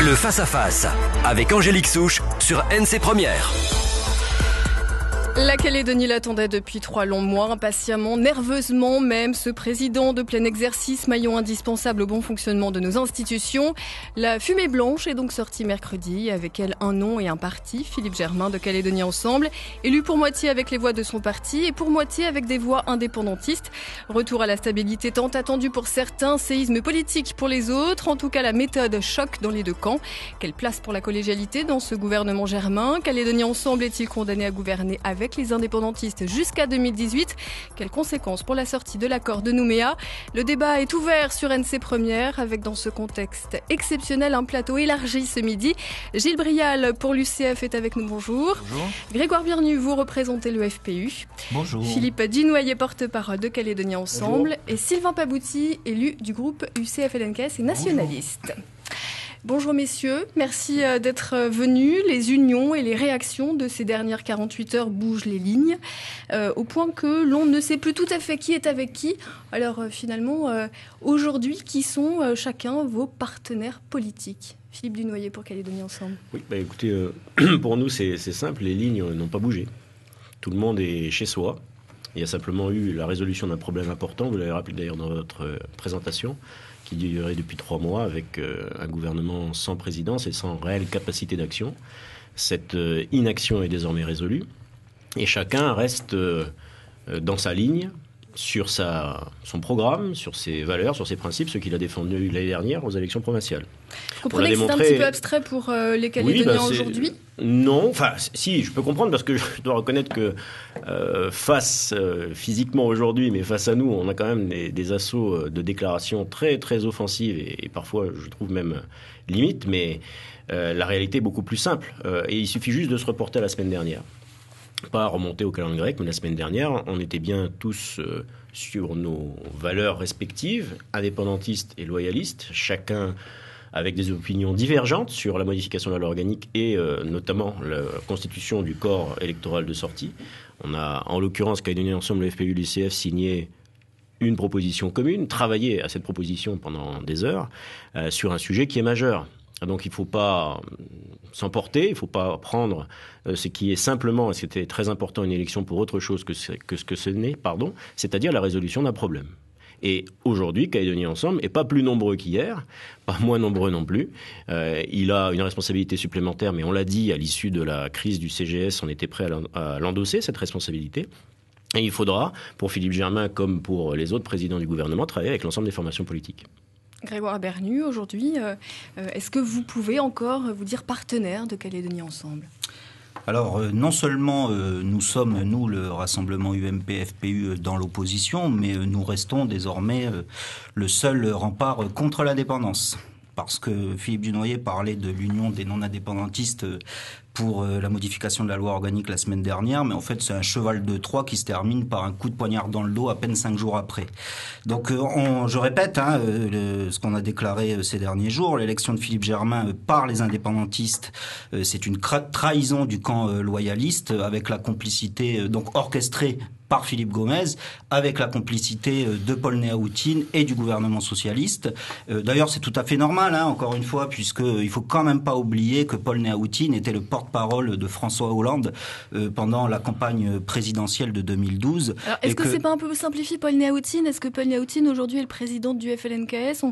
Le face-à-face avec Angélique Souche sur NC Première. La Calédonie l'attendait depuis 3 longs mois, impatiemment, nerveusement même. Ce président de plein exercice, maillon indispensable au bon fonctionnement de nos institutions. La fumée blanche est donc sortie mercredi, avec elle un nom et un parti, Philippe Germain de Calédonie Ensemble, élu pour moitié avec les voix de son parti et pour moitié avec des voix indépendantistes. Retour à la stabilité tant attendu pour certains, séisme politique pour les autres. En tout cas, la méthode choque dans les deux camps. Quelle place pour la collégialité dans ce gouvernement Germain? Calédonie Ensemble est-il condamné à gouverner avec les indépendantistes jusqu'à 2018? Quelles conséquences pour la sortie de l'accord de Nouméa? Le débat est ouvert sur NC Première avec dans ce contexte exceptionnel un plateau élargi ce midi. Gilles Brial pour l'UCF est avec nous, bonjour. Bonjour. Grégoire Birnu, vous représentez le FPU. Bonjour. Philippe Dinoyer, porte-parole de Calédonie Ensemble. Bonjour. Et Sylvain Pabouty, élu du groupe UCF-LNKS et nationaliste. Bonjour messieurs, merci d'être venus. Les unions et les réactions de ces dernières 48 heures bougent les lignes, au point que l'on ne sait plus tout à fait qui est avec qui. Alors finalement, aujourd'hui, qui sont chacun vos partenaires politiques? Philippe Dinoyer pour Calédonie Ensemble. Oui, écoutez, pour nous c'est simple, les lignes n'ont pas bougé. Tout le monde est chez soi. Il y a simplement eu la résolution d'un problème important, vous l'avez rappelé d'ailleurs dans votre présentation, qui durait depuis 3 mois avec un gouvernement sans présidence et sans réelle capacité d'action. Cette inaction est désormais résolue et chacun reste dans sa ligne, sur son programme, sur ses valeurs, sur ses principes, ce qu'il a défendu l'année dernière aux élections provinciales. Vous comprenez que c'est un petit peu abstrait pour les Calédoniens aujourd'hui ? Non, enfin si, je peux comprendre parce que je dois reconnaître que face physiquement aujourd'hui, mais face à nous, on a quand même des assauts de déclarations très très offensives et parfois je trouve même limite, mais la réalité est beaucoup plus simple et il suffit juste de se reporter à la semaine dernière. Pas remonter au calendrier grec, mais la semaine dernière, on était bien tous sur nos valeurs respectives, indépendantistes et loyalistes, chacun avec des opinions divergentes sur la modification de la loi organique et notamment la constitution du corps électoral de sortie. On a, en l'occurrence, Calédonie Ensemble, le FPU, l'UCF, signé une proposition commune, travaillé à cette proposition pendant des heures sur un sujet qui est majeur. Donc il ne faut pas s'emporter, il ne faut pas prendre ce qui est simplement, et c'était très important, une élection pour autre chose que ce que ce n'est, c'est-à-dire la résolution d'un problème. Et aujourd'hui, Calédonie Ensemble n'est pas plus nombreux qu'hier, pas moins nombreux non plus. Il a une responsabilité supplémentaire, mais on l'a dit, à l'issue de la crise du CGS, on était prêt à l'endosser, cette responsabilité. Et il faudra, pour Philippe Germain comme pour les autres présidents du gouvernement, travailler avec l'ensemble des formations politiques. Grégoire Birnu, aujourd'hui, est-ce que vous pouvez encore vous dire partenaire de Calédonie Ensemble ? Alors, non seulement nous sommes, nous, le rassemblement UMP-FPU, dans l'opposition, mais nous restons désormais le seul rempart contre l'indépendance. Parce que Philippe Dinoyer parlait de l'union des non-indépendantistes pour la modification de la loi organique la semaine dernière, mais en fait c'est un cheval de Troie qui se termine par un coup de poignard dans le dos à peine 5 jours après. Donc je répète ce qu'on a déclaré ces derniers jours, l'élection de Philippe Germain par les indépendantistes, c'est une trahison du camp loyaliste avec la complicité donc orchestrée par Philippe Gomez, avec la complicité de Paul Néaoutine et du gouvernement socialiste. D'ailleurs, c'est tout à fait normal, encore une fois, puisqu'il faut quand même pas oublier que Paul Néaoutine était le porte-parole de François Hollande pendant la campagne présidentielle de 2012. Alors, est-ce que c'est pas un peu simplifié, Paul Néaoutine ? Est-ce que Paul Néaoutine, aujourd'hui, est le président du FLNKS ?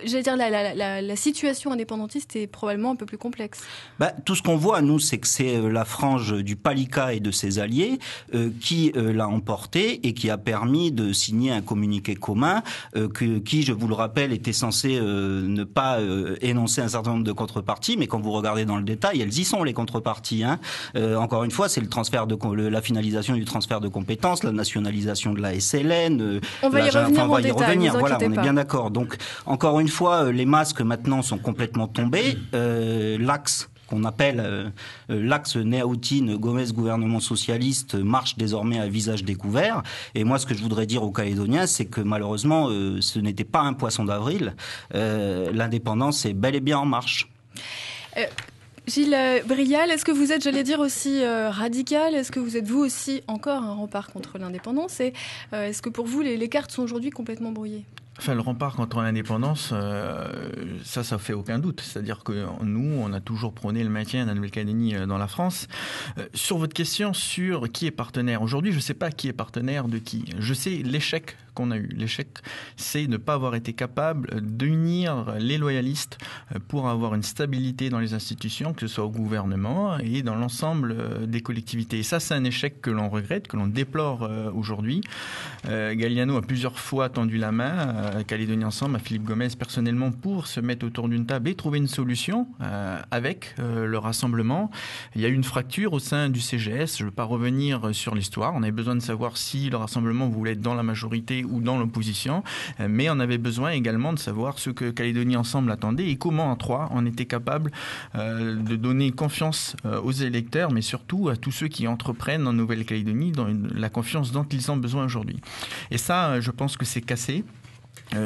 J'allais dire, la situation indépendantiste est probablement un peu plus complexe. Tout ce qu'on voit, nous, c'est que c'est la frange du Palika et de ses alliés qui l'a emporté et qui a permis de signer un communiqué commun qui, je vous le rappelle, était censé ne pas énoncer un certain nombre de contreparties, mais quand vous regardez dans le détail, elles y sont les contreparties. Encore une fois, c'est la finalisation du transfert de compétences, la nationalisation de la SLN. On va y revenir. Voilà, on est bien d'accord. Donc, encore une fois, les masques maintenant sont complètement tombés. L'axe qu'on appelle l'axe Néaoutine-Gomez gouvernement socialiste marche désormais à visage découvert. Et moi, ce que je voudrais dire aux Calédoniens, c'est que malheureusement, ce n'était pas un poisson d'avril. L'indépendance est bel et bien en marche. Gilles Brial, est-ce que vous êtes, j'allais dire, aussi radical ? Est-ce que vous êtes, vous aussi, encore un rempart contre l'indépendance ? Et est-ce que pour vous, les cartes sont aujourd'hui complètement brouillées ? Enfin, le rempart contre l'indépendance, ça fait aucun doute. C'est-à-dire que nous, on a toujours prôné le maintien de la Nouvelle-Calédonie dans la France. Sur votre question sur qui est partenaire, aujourd'hui, je ne sais pas qui est partenaire de qui. Je sais l'échec qu'on a eu. L'échec, c'est ne pas avoir été capable d'unir les loyalistes pour avoir une stabilité dans les institutions, que ce soit au gouvernement et dans l'ensemble des collectivités. Et ça, c'est un échec que l'on regrette, que l'on déplore aujourd'hui. Galliano a plusieurs fois tendu la main à Calédonie Ensemble, à Philippe Gomez personnellement, pour se mettre autour d'une table et trouver une solution avec le rassemblement. Il y a eu une fracture au sein du CGS. Je ne veux pas revenir sur l'histoire. On avait besoin de savoir si le rassemblement voulait être dans la majorité ou dans l'opposition, mais on avait besoin également de savoir ce que Calédonie Ensemble attendait et comment en trois on était capable de donner confiance aux électeurs, mais surtout à tous ceux qui entreprennent en Nouvelle-Calédonie dans la confiance dont ils ont besoin aujourd'hui. Et ça, je pense que c'est cassé.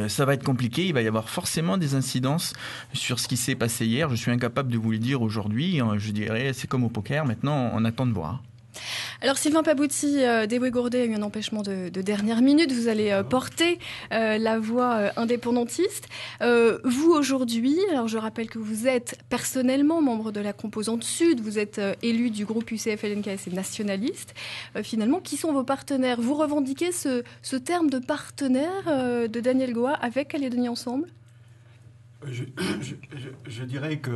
Ça va être compliqué, il va y avoir forcément des incidences sur ce qui s'est passé hier. Je suis incapable de vous le dire aujourd'hui. Je dirais, c'est comme au poker, maintenant on attend de voir. Alors Sylvain Pabouty, Dewey-Gourdet a eu un empêchement de dernière minute. Vous allez porter la voix indépendantiste. Vous aujourd'hui, alors je rappelle que vous êtes personnellement membre de la composante Sud, vous êtes élu du groupe UCF-LNKS et nationaliste. Finalement, qui sont vos partenaires? Vous revendiquez ce terme de partenaire de Daniel Goa avec Calédonie Ensemble? Je dirais que...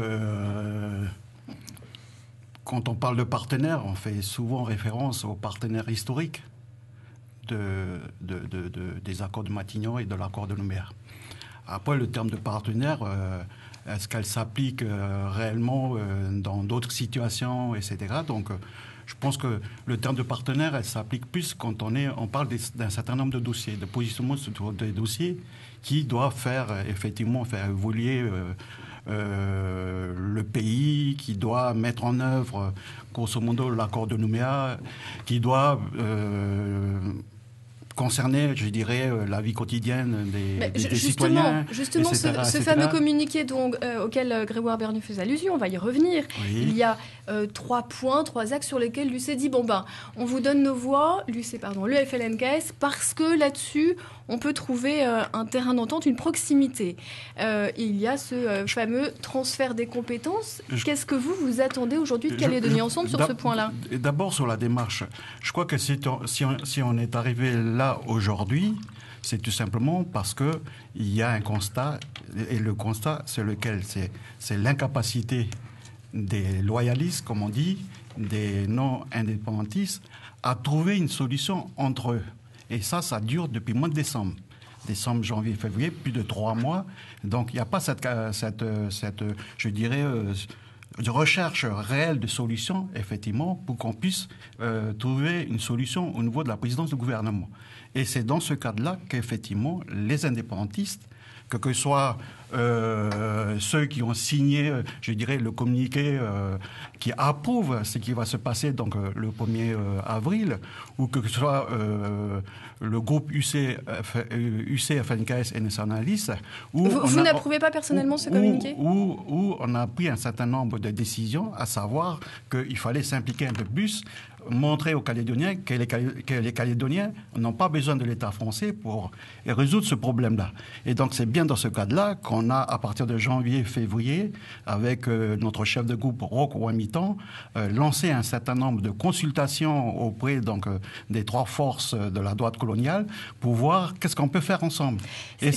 Quand on parle de partenaires, on fait souvent référence aux partenaires historiques des accords de Matignon et de l'accord de Nouméa. Après, le terme de partenaire, est-ce qu'elle s'applique réellement dans d'autres situations, etc. Donc, je pense que le terme de partenaire, elle s'applique plus quand on parle d'un certain nombre de dossiers, de positionnement sur des dossiers qui doivent faire évoluer le pays, qui doit mettre en œuvre, grosso modo, l'accord de Nouméa, qui doit concerner, je dirais, la vie quotidienne des citoyens. Justement, etc., ce fameux communiqué auquel Grégoire Bernu faisait allusion, on va y revenir. Oui. Il y a 3 points, 3 axes sur lesquels l'UC dit, on vous donne nos voix, le FLNKS, parce que là-dessus, on peut trouver un terrain d'entente, une proximité. Il y a ce fameux transfert des compétences. Qu'est-ce que vous attendez aujourd'hui de Calédonie Ensemble sur ce point-là? D'abord, sur la démarche. Je crois que si on est arrivé là aujourd'hui, c'est tout simplement parce qu'il y a un constat, et le constat, c'est lequel? C'est l'incapacité des loyalistes, comme on dit, des non-indépendantistes, à trouver une solution entre eux. Et ça dure depuis le mois de décembre. Décembre, janvier, février, plus de 3 mois. Donc, il n'y a pas cette je dirais, de recherche réelle de solutions, effectivement, pour qu'on puisse trouver une solution au niveau de la présidence du gouvernement. Et c'est dans ce cadre-là qu'effectivement, les indépendantistes, que ce soit ceux qui ont signé, je dirais, le communiqué qui approuve ce qui va se passer donc, le 1er avril, ou que ce soit le groupe UC-FNKS et nationaliste. Vous n'approuvez pas personnellement ce communiqué? Où on a pris un certain nombre de décisions, à savoir qu'il fallait s'impliquer un peu plus, montrer aux Calédoniens que les Calédoniens n'ont pas besoin de l'État français pour résoudre ce problème-là. Et donc c'est bien dans ce cadre-là qu'on a, à partir de janvier, février, avec notre chef de groupe Roch Ouamitan, lancé un certain nombre de consultations auprès donc, des 3 forces de la droite coloniale pour voir qu'est-ce qu'on peut faire ensemble. Et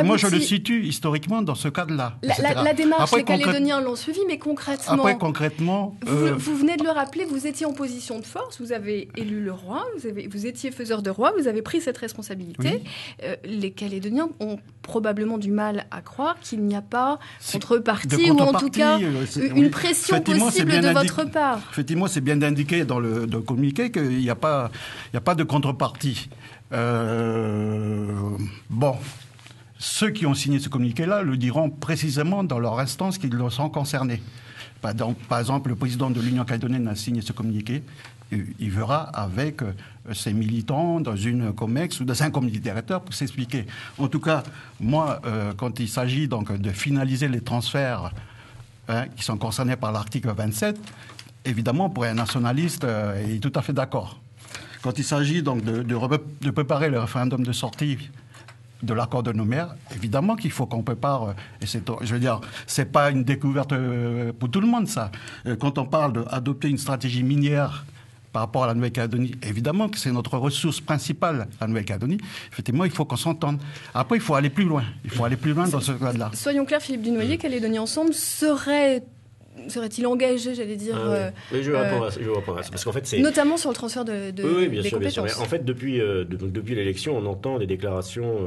moi je le situe historiquement dans ce cadre-là. La démarche, après, les Calédoniens l'ont suivi, mais concrètement... Après, concrètement... Vous venez de le rappeler, vous étiez en position de force, vous avez élu le roi, vous étiez faiseur de roi, vous avez pris cette responsabilité. Oui. Les Calédoniens ont probablement du mal à croire qu'il n'y a pas contrepartie, ou en tout cas une pression possible de votre part. Effectivement, c'est bien indiqué dans le communiqué qu'il n'y a pas de contrepartie. Ceux qui ont signé ce communiqué-là le diront précisément dans leur instance qu'ils sont concernés. Par exemple, le président de l'Union calédonienne a signé ce communiqué. Il verra avec ses militants dans une COMEX ou dans un comité directeur pour s'expliquer. En tout cas, moi, quand il s'agit donc de finaliser les transferts qui sont concernés par l'article 27, évidemment, pour un nationaliste, il est tout à fait d'accord. Quand il s'agit donc de préparer le référendum de sortie de l'accord de Nouméa, évidemment qu'il faut qu'on prépare, et je veux dire, c'est pas une découverte pour tout le monde, ça. Quand on parle d'adopter une stratégie minière par rapport à la Nouvelle-Calédonie, évidemment que c'est notre ressource principale, la Nouvelle-Calédonie. Effectivement, il faut qu'on s'entende. Après, il faut aller plus loin. Il faut aller plus loin dans ce cadre-là. Soyons clairs, Philippe Dunoyer, Calédonie Ensemble serait-il engagé, j'allais dire mais je vais répondre à ça. Parce qu'en fait, c'est... Notamment sur le transfert de bien des sûr, compétences. Bien sûr. En fait, depuis l'élection, on entend des déclarations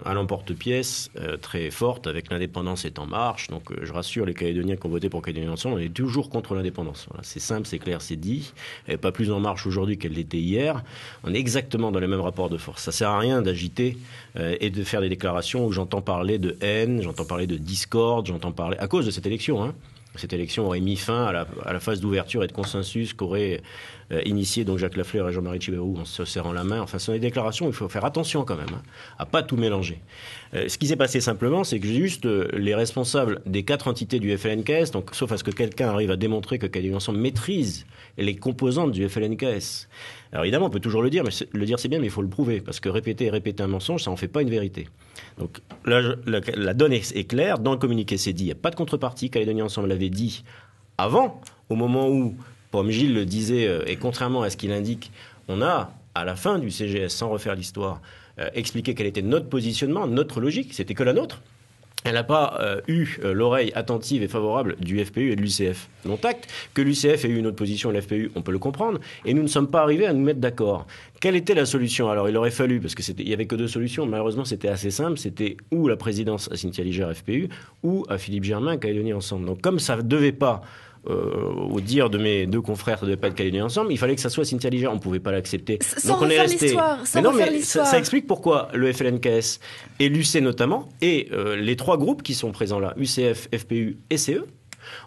à l'emporte-pièce très fortes, avec l'indépendance est en marche. Donc, je rassure les Calédoniens qui ont voté pour Calédonie Ensemble, on est toujours contre l'indépendance. Voilà, c'est simple, c'est clair, c'est dit. Elle n'est pas plus en marche aujourd'hui qu'elle l'était hier. On est exactement dans les mêmes rapports de force. Ça ne sert à rien d'agiter et de faire des déclarations où j'entends parler de haine, j'entends parler de discorde, j'entends parler... À cause de cette élection, hein. Cette élection aurait mis fin à la phase d'ouverture et de consensus qu'auraient initié donc Jacques Lafleur et Jean-Marie Tjibaou en se serrant la main. Enfin, ce sont des déclarations, il faut faire attention quand même, à pas tout mélanger. Ce qui s'est passé simplement, c'est que juste les responsables des 4 entités du FLNKS, donc sauf à ce que quelqu'un arrive à démontrer que Calédonie Ensemble maîtrise les composantes du FLNKS. Alors évidemment, on peut toujours le dire, mais le dire c'est bien, mais il faut le prouver, parce que répéter un mensonge, ça en fait pas une vérité. Donc là, la donne est claire, dans le communiqué c'est dit, il n'y a pas de contrepartie, Calédonie Ensemble l'avait dit avant, au moment où, comme Gilles le disait, et contrairement à ce qu'il indique, on a, à la fin du CGS, sans refaire l'histoire, expliqué quel était notre positionnement, notre logique, c'était que la nôtre. Elle n'a pas eu l'oreille attentive et favorable du FPU et de l'UCF. Non tact. Que l'UCF ait eu une autre position, le FPU, on peut le comprendre. Et nous ne sommes pas arrivés à nous mettre d'accord. Quelle était la solution ? Alors, il aurait fallu, parce qu'il n'y avait que 2 solutions, malheureusement, c'était assez simple. C'était ou la présidence à Cynthia Ligère, FPU, ou à Philippe Germain, Calédonie Ensemble. Donc, comme ça ne devait pas... au dire de mes 2 confrères, ça ne devait pas être Calédonie Ensemble, il fallait que ça soit Cynthia Ligère, on ne pouvait pas l'accepter. Sans refaire l'histoire. Ça explique pourquoi le FLNKS et l'UC notamment, et les 3 groupes qui sont présents là, UCF, FPU et CE,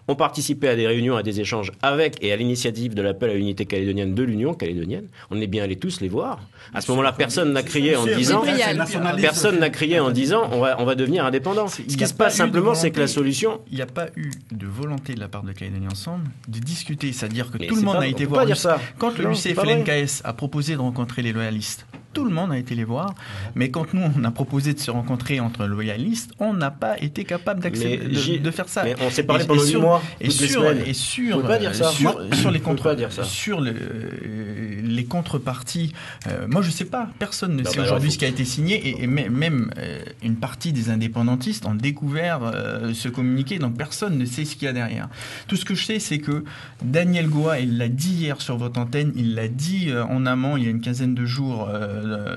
ont participé à des réunions, à des échanges avec et à l'initiative de l'appel à l'unité calédonienne de l'Union calédonienne. On est bien allés tous les voir. À ce moment-là, personne n'a crié en disant on va devenir indépendant. Ce qui se passe simplement, c'est que la solution... Il n'y a pas eu de volonté de la part de Calédonie Ensemble de discuter. C'est-à-dire que tout le monde a été voir. Quand le UCF-LNKS a proposé de rencontrer les loyalistes, tout le monde a été les voir. Mais quand nous, on a proposé de se rencontrer entre loyalistes, on n'a pas été capable de faire ça. Mais on s'est parlé pendant 8 mois, sur les contreparties, moi je ne sais pas, personne ne sait aujourd'hui ce qui a été signé et même une partie des indépendantistes ont découvert ce communiqué, donc personne ne sait ce qu'il y a derrière. Tout ce que je sais, c'est que Daniel Goa, il l'a dit hier sur votre antenne, il l'a dit en amont il y a une quinzaine de jours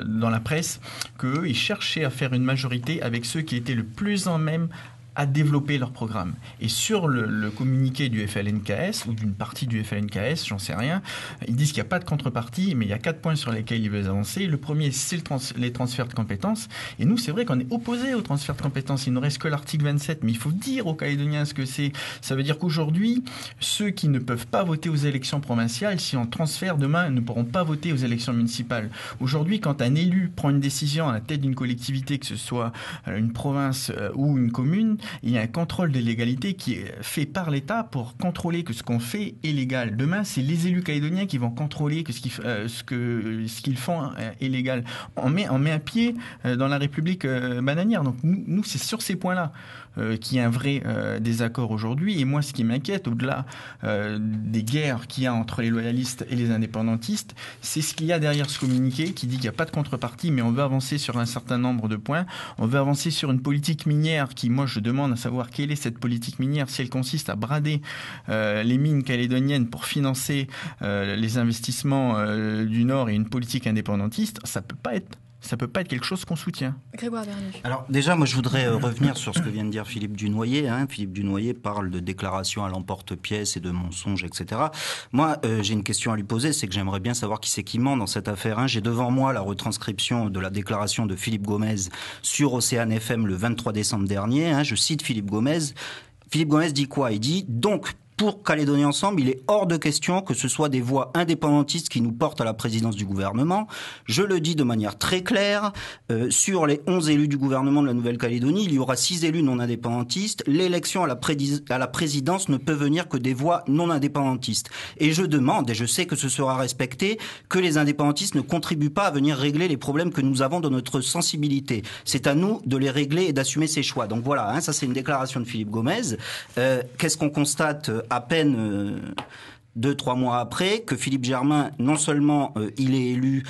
dans la presse, qu'eux, ils cherchaient à faire une majorité avec ceux qui étaient le plus en même à développer leur programme. Et sur le communiqué du FLNKS, ou d'une partie du FLNKS, j'en sais rien, ils disent qu'il n'y a pas de contrepartie, mais il y a 4 points sur lesquels ils veulent avancer. Le premier, c'est les transferts de compétences. Et nous, c'est vrai qu'on est opposés aux transferts de compétences. Il ne reste que l'article 27, mais il faut dire aux Calédoniens ce que c'est. Ça veut dire qu'aujourd'hui, ceux qui ne peuvent pas voter aux élections provinciales, si on transfère demain, ne pourront pas voter aux élections municipales. Aujourd'hui, quand un élu prend une décision à la tête d'une collectivité, que ce soit une province ou une commune, il y a un contrôle de légalité qui est fait par l'État pour contrôler que ce qu'on fait est légal. Demain, c'est les élus calédoniens qui vont contrôler que ce qu'ils font est légal. On met un pied dans la République bananière. Donc nous, c'est sur ces points-là qu'il y a un vrai désaccord aujourd'hui. Et moi, ce qui m'inquiète, au-delà des guerres qu'il y a entre les loyalistes et les indépendantistes, c'est ce qu'il y a derrière ce communiqué qui dit qu'il n'y a pas de contrepartie, mais on veut avancer sur un certain nombre de points. On veut avancer sur une politique minière qui, moi, je demande à savoir quelle est cette politique minière, si elle consiste à brader les mines calédoniennes pour financer les investissements du Nord et une politique indépendantiste, ça peut pas être quelque chose qu'on soutient. Grégoire Bernu. Alors déjà, moi je voudrais revenir sur ce que vient de dire Philippe Dunoyer. Philippe Dunoyer parle de déclarations à l'emporte-pièce et de mensonges, etc. Moi, j'ai une question à lui poser, c'est que j'aimerais bien savoir qui c'est qui ment dans cette affaire. J'ai devant moi la retranscription de la déclaration de Philippe Gomez sur Océane FM le 23 décembre dernier. Je cite Philippe Gomez. Philippe Gomez dit quoi ? Il dit « Donc, Pour Calédonie Ensemble, il est hors de question que ce soit des voix indépendantistes qui nous portent à la présidence du gouvernement. Je le dis de manière très claire, sur les 11 élus du gouvernement de la Nouvelle-Calédonie, il y aura 6 élus non indépendantistes. L'élection à la présidence ne peut venir que des voix non indépendantistes. Et je demande, et je sais que ce sera respecté, que les indépendantistes ne contribuent pas à venir régler les problèmes que nous avons dans notre sensibilité. C'est à nous de les régler et d'assumer ces choix. Donc voilà, ça c'est une déclaration de Philippe Gomez. Qu'est-ce qu'on constate à peine 2-3 mois après, que Philippe Germain, non seulement il est élu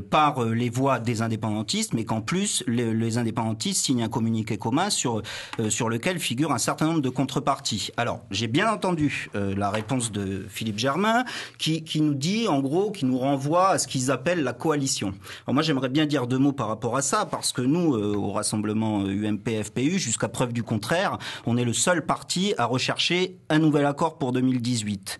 par les voix des indépendantistes, mais qu'en plus les indépendantistes signent un communiqué commun sur lequel figure un certain nombre de contreparties. Alors, j'ai bien entendu la réponse de Philippe Germain qui nous dit, en gros, qui nous renvoie à ce qu'ils appellent la coalition. Alors moi, j'aimerais bien dire 2 mots par rapport à ça, parce que nous, au rassemblement UMP-FPU, jusqu'à preuve du contraire, on est le seul parti à rechercher un nouvel accord pour 2018.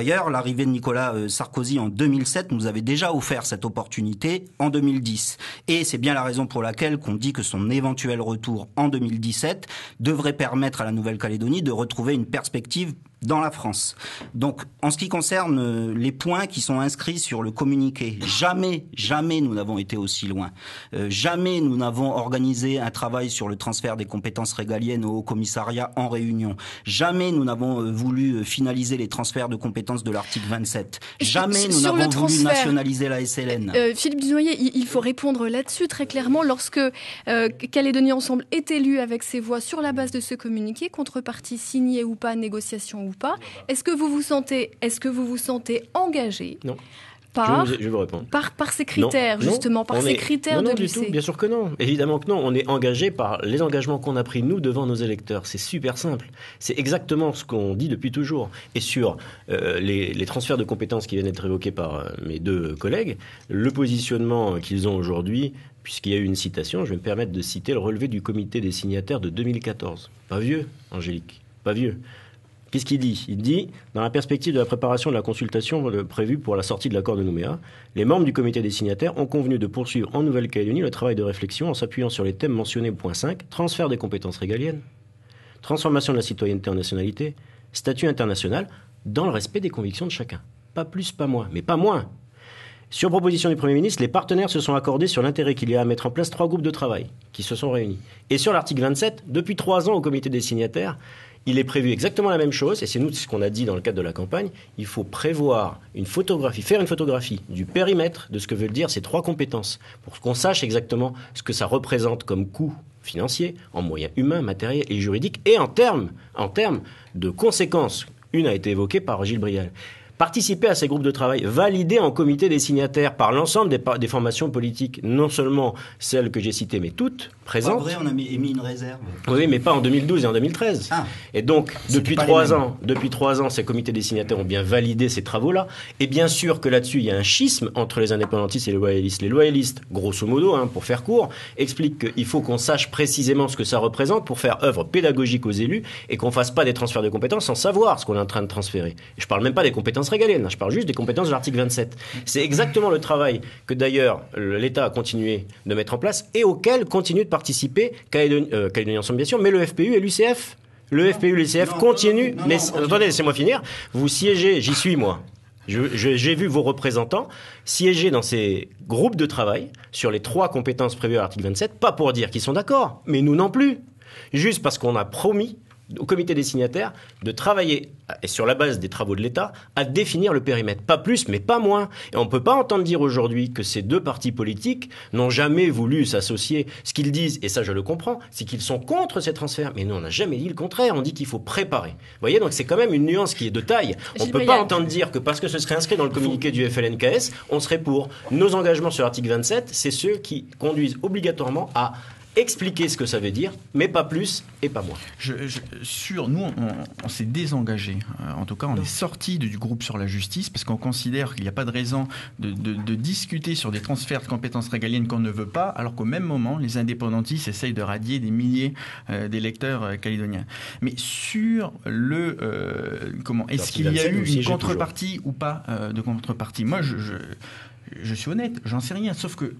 D'ailleurs, l'arrivée de Nicolas Sarkozy en 2007 nous avait déjà offert cette opportunité en 2010. Et c'est bien la raison pour laquelle qu'on dit que son éventuel retour en 2017 devrait permettre à la Nouvelle-Calédonie de retrouver une perspective dans la France. Donc, en ce qui concerne les points qui sont inscrits sur le communiqué, jamais nous n'avons été aussi loin. Jamais nous n'avons organisé un travail sur le transfert des compétences régaliennes au Haut-Commissariat en réunion. Jamais nous n'avons voulu finaliser les transferts de compétences de l'article 27. Jamais nous n'avons voulu nationaliser la SLN. Philippe Dunoyer, il faut répondre là-dessus très clairement. Lorsque Calédonie Ensemble est élu avec ses voix sur la base de ce communiqué, contrepartie signée ou pas, négociation ou pas, est-ce que vous vous sentez engagé? Non. Je vais vous répondre. Par ces critères, ces critères de lycée. Non, bien sûr que non. Évidemment que non. On est engagé par les engagements qu'on a pris, nous, devant nos électeurs. C'est super simple. C'est exactement ce qu'on dit depuis toujours. Et sur les transferts de compétences qui viennent d'être évoqués par mes 2 collègues, le positionnement qu'ils ont aujourd'hui, puisqu'il y a eu une citation, je vais me permettre de citer le relevé du comité des signataires de 2014. Pas vieux, Angélique, pas vieux. Qu'est-ce qu'il dit ? Il dit, dans la perspective de la préparation de la consultation prévue pour la sortie de l'accord de Nouméa, les membres du comité des signataires ont convenu de poursuivre en Nouvelle-Calédonie le travail de réflexion en s'appuyant sur les thèmes mentionnés au point 5, transfert des compétences régaliennes, transformation de la citoyenneté en nationalité, statut international, dans le respect des convictions de chacun. Pas plus, pas moins, mais pas moins. Sur proposition du Premier ministre, les partenaires se sont accordés sur l'intérêt qu'il y a à mettre en place 3 groupes de travail qui se sont réunis. Et sur l'article 27, depuis 3 ans au comité des signataires, il est prévu exactement la même chose, et c'est nous ce qu'on a dit dans le cadre de la campagne. Il faut prévoir faire une photographie du périmètre de ce que veulent dire ces 3 compétences, pour qu'on sache exactement ce que ça représente comme coût financier, en moyens humains, matériels et juridiques, et en termes de conséquences. Une a été évoquée par Gilles Brial. Participer à ces groupes de travail validés en comité des signataires par l'ensemble des formations politiques, non seulement celles que j'ai citées, mais toutes présentes. Pas vrai, on a émis une réserve. Oui, mais pas en 2012 et en 2013. Ah. Et donc, depuis 3 ans, ces comités des signataires ont bien validé ces travaux-là. Et bien sûr que là-dessus, il y a un schisme entre les indépendantistes et les loyalistes. Les loyalistes, grosso modo, pour faire court, expliquent qu'il faut qu'on sache précisément ce que ça représente pour faire œuvre pédagogique aux élus et qu'on ne fasse pas des transferts de compétences sans savoir ce qu'on est en train de transférer. Et je ne parle même pas des compétences régaliennes, je parle juste des compétences de l'article 27. C'est exactement le travail que d'ailleurs l'État a continué de mettre en place et auquel continue de participer Calédonie Ensemble bien sûr, mais le FPU et l'UCF. Le FPU et l'UCF continuent, mais attendez, laissez-moi finir. Vous siégez, j'y suis moi. J'ai vu vos représentants siéger dans ces groupes de travail sur les 3 compétences prévues à l'article 27, pas pour dire qu'ils sont d'accord, mais nous non plus. Juste parce qu'on a promis au comité des signataires de travailler, et sur la base des travaux de l'État, à définir le périmètre. Pas plus, mais pas moins. Et on ne peut pas entendre dire aujourd'hui que ces 2 partis politiques n'ont jamais voulu s'associer. Ce qu'ils disent, et ça je le comprends, c'est qu'ils sont contre ces transferts. Mais nous, on n'a jamais dit le contraire. On dit qu'il faut préparer. Vous voyez, donc c'est quand même une nuance qui est de taille. On ne peut pas entendre dire que parce que ce serait inscrit dans le communiqué du FLNKS, on serait pour. Nos engagements sur l'article 27, c'est ceux qui conduisent obligatoirement à expliquer ce que ça veut dire, mais pas plus et pas moins. Nous, on s'est désengagé. En tout cas, on est sorti du groupe sur la justice parce qu'on considère qu'il n'y a pas de raison de discuter sur des transferts de compétences régaliennes qu'on ne veut pas, alors qu'au même moment, les indépendantistes essayent de radier des milliers d'électeurs calédoniens. Mais sur est-ce qu'il y a eu une contrepartie ou pas de contrepartie ? Moi, je suis honnête, j'en sais rien, sauf que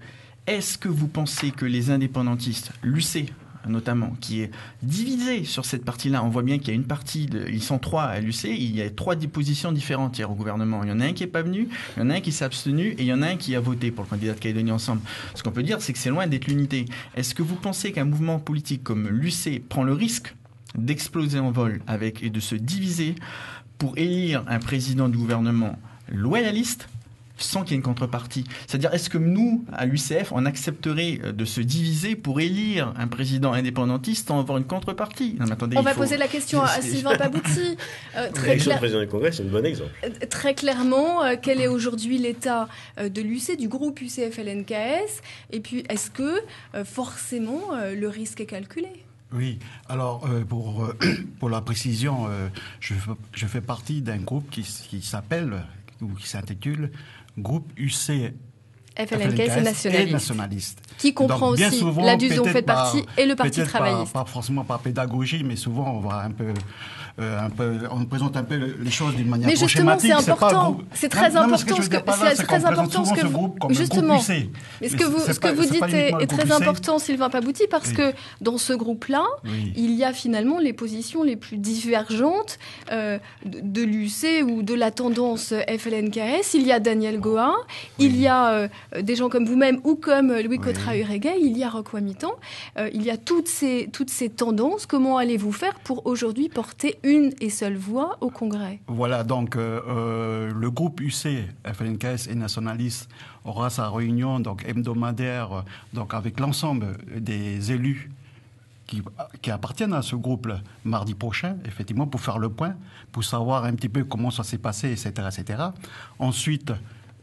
est-ce que vous pensez que les indépendantistes, l'UC, notamment, qui est divisé sur cette partie-là. On voit bien qu'il y a une partie, ils sont 3 à l'UC, il y a 3 positions différentes hier au gouvernement. Il y en a un qui n'est pas venu, il y en a un qui s'est abstenu et il y en a un qui a voté pour le candidat de Calédonie Ensemble. Ce qu'on peut dire, c'est que c'est loin d'être l'unité. Est-ce que vous pensez qu'un mouvement politique comme l'UC prend le risque d'exploser en vol et de se diviser pour élire un président du gouvernement loyaliste sans qu'il y ait une contrepartie? C'est-à-dire, est-ce que nous, à l'UCF, on accepterait de se diviser pour élire un président indépendantiste sans avoir une contrepartie? Non, mais attendez, on va poser la question à Sylvain Pabouty. L'élection du président du Congrès, c'est un bon exemple. Très clairement, quel est aujourd'hui l'état de l'UC, du groupe UCF-LNKS? Et puis, est-ce que forcément le risque est calculé? Oui, alors pour la précision, je fais partie d'un groupe qui s'appelle ou qui s'intitule Groupe UC FLNKS et nationaliste. Qui comprend donc, aussi la dont vous faites partie et le Parti travailliste. Pas forcément par pédagogie, mais souvent on va on présente un peu les choses d'une manière trop schématique. Mais justement, c'est important. C'est très important. C'est très important ce que vous... Justement. Mais ce que vous dites est très important, Sylvain Pabouty, parce que dans ce groupe-là, il y a finalement les positions les plus divergentes de l'UC ou de la tendance FLNKS. Il y a Daniel Goa, il y a des gens comme vous-même ou comme Louis Cotra-Uregei, il y a Roch Wamitan, il y a toutes ces tendances. Comment allez-vous faire pour aujourd'hui porter une et seule voix au Congrès? Voilà, donc le groupe UC, FLNKS et nationaliste aura sa réunion donc hebdomadaire donc avec l'ensemble des élus qui appartiennent à ce groupe mardi prochain, effectivement, pour faire le point, pour savoir un petit peu comment ça s'est passé, etc., etc. Ensuite,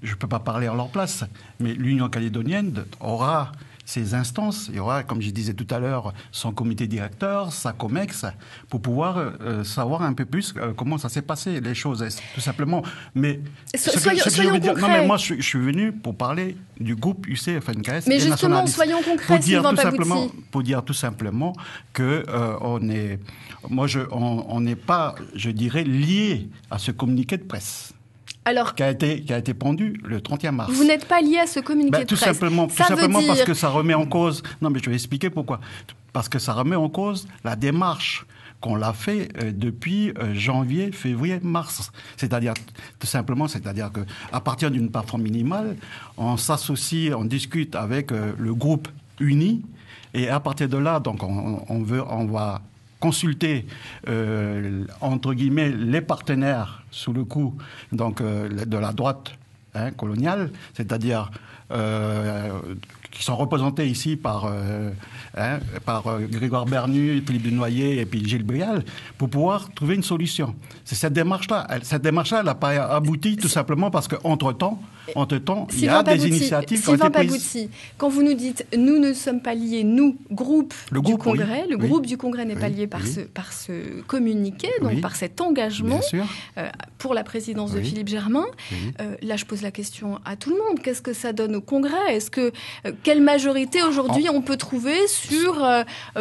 je ne peux pas parler à leur place, mais l'Union calédonienne aura ses instances, il y aura, comme je disais tout à l'heure, son comité directeur, sa COMEX, pour pouvoir savoir un peu plus comment ça s'est passé, les choses, tout simplement. Mais soyons concrets. Non, mais moi, je suis venu pour parler du groupe UC FLNKS. Mais justement, soyons concrets, Sylvain Pabouty. Pour dire tout simplement que on n'est pas, je dirais, lié à ce communiqué de presse. Alors, qui a été pendu le 31 mars. Vous n'êtes pas lié à ce communiqué de tout presse. Simplement parce que ça remet en cause... Non, mais je vais expliquer pourquoi. Parce que ça remet en cause la démarche qu'on l'a fait depuis janvier, février, mars. C'est-à-dire, tout simplement, qu'à partir d'une plateforme minimale, on s'associe, on discute avec le groupe uni, et à partir de là, donc, on va consulter, entre guillemets, les partenaires sous le coup donc, de la droite coloniale, c'est-à-dire qui sont représentés ici par Grégoire Bernu, Philippe Dunoyer et puis Gilles Brial, pour pouvoir trouver une solution. C'est cette démarche-là. Cette démarche-là, elle n'a pas abouti tout simplement parce qu'entre-temps, il y a des initiatives qui ont été prises. Pabouty, quand vous nous dites « nous ne sommes pas liés, nous, groupe du Congrès », le groupe du Congrès n'est pas lié par ce communiqué, donc par cet engagement pour la présidence de Philippe Germain. Là, je pose la question à tout le monde. Qu'est-ce que ça donne au Congrès? Quelle majorité aujourd'hui on peut trouver sur,